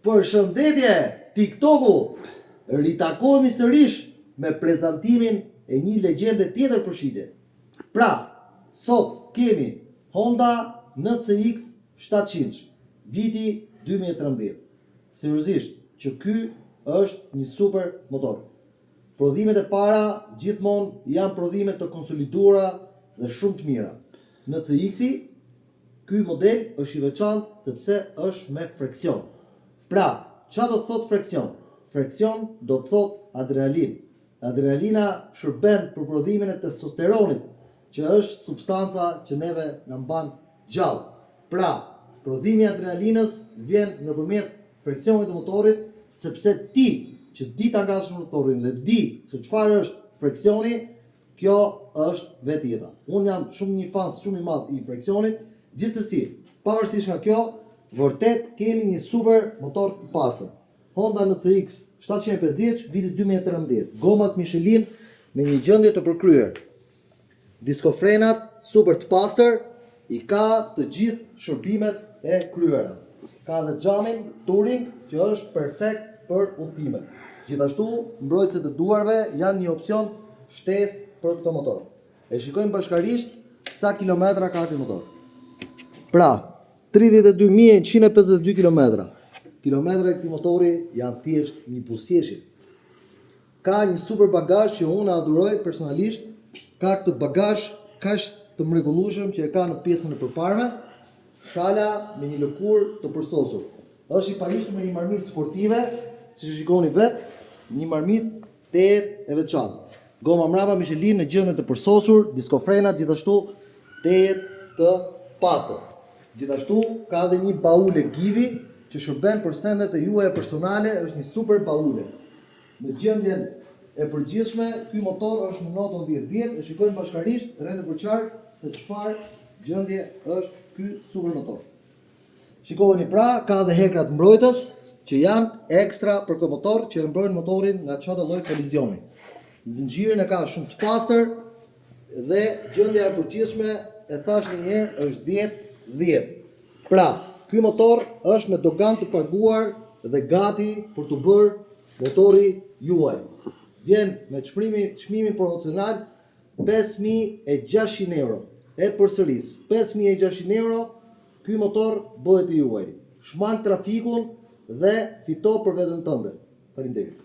Përshëndetje, TikToku! Ritakohemi sërish me prezantimin e një legjende tjetër për shitje. Pra, sot kemi Honda NCX 700, viti 2013. Seriozisht që ky është një super motor. Prodhimet e para gjithmonë janë prodhime të konsoliduara dhe shumë të mira. NCX-i, ky model është i veçantë sepse është me freksion. Pra, çfarë do të thotë freksion? Freksion do të thotë adrenalin. Adrenalina shërben për prodhimin e testosteronit, që është substanca që neve na mban gjallë. Pra, prodhimi i adrenalinës vjen nëpërmjet freksionit të motorit, sepse ti që di ta ngasësh motorin dhe di se çfarë është freksioni, kjo është vetë jeta. Unë jam një fan shumë i madh i freksionit. Gjithsesi, pavarësisht nga kjo, vërtet kemi një super motor të pastër. Honda NCX 750 viti 2013. Gomat Michelin në një gjendje të përkryer. Diskofrenat super të pastër, i ka të gjithë shërbimet e kryera. Ka dhe xhamin Touring që është perfekt për udhëtimet. Gjithashtu, mbrojtësit e duarve janë një opsion shtesë për këtë motor. E shikojmë bashkarisht sa kilometra ka ky motor. Pra, 32.152 km. Kilometrat e këtij motori janë thjesht një buzëqeshje. Ka një super bagazh që unë adhuroj personalisht. Ka këtë bagazh kaq të mrekullueshëm që e ka në pjesën e përparme, shala me një lëkurë të përsosur. Është i pajisur me një marmitë sportive, siç e shikoni vetë, një marmitë të e veçantë. Goma mbrapa Michelin në gjendje të përsosur, diskofrenat gjithashtu të pastër. Gjithashtu ka dhe një baule Givi që shërben për sendet e juaja personale, është një super baule. Në gjendjen e përgjithshme, ky motor është në notën 10/10, e shikojmë bashkarisht rreth e përqartë se çfarë gjendje është ky super motor. Shikoni pra, ka dhe hekrat mbrojtës që janë ekstra për këtë motor që e mbrojnë motorin nga çdo lloj kolizioni. Zinxhirin e ka shumë të pastër dhe gjendja e përgjithshme e thash një herë është 10/10. Pra, ky motor është me dogan të paguar dhe gati për të bërë motori juaj. Vjen me çmimin promocional 5.600 euro. E përsëris, 5.600 euro, ky motor bëhet i juaj. Shman trafikun dhe fito për veten tënde. Faleminderit.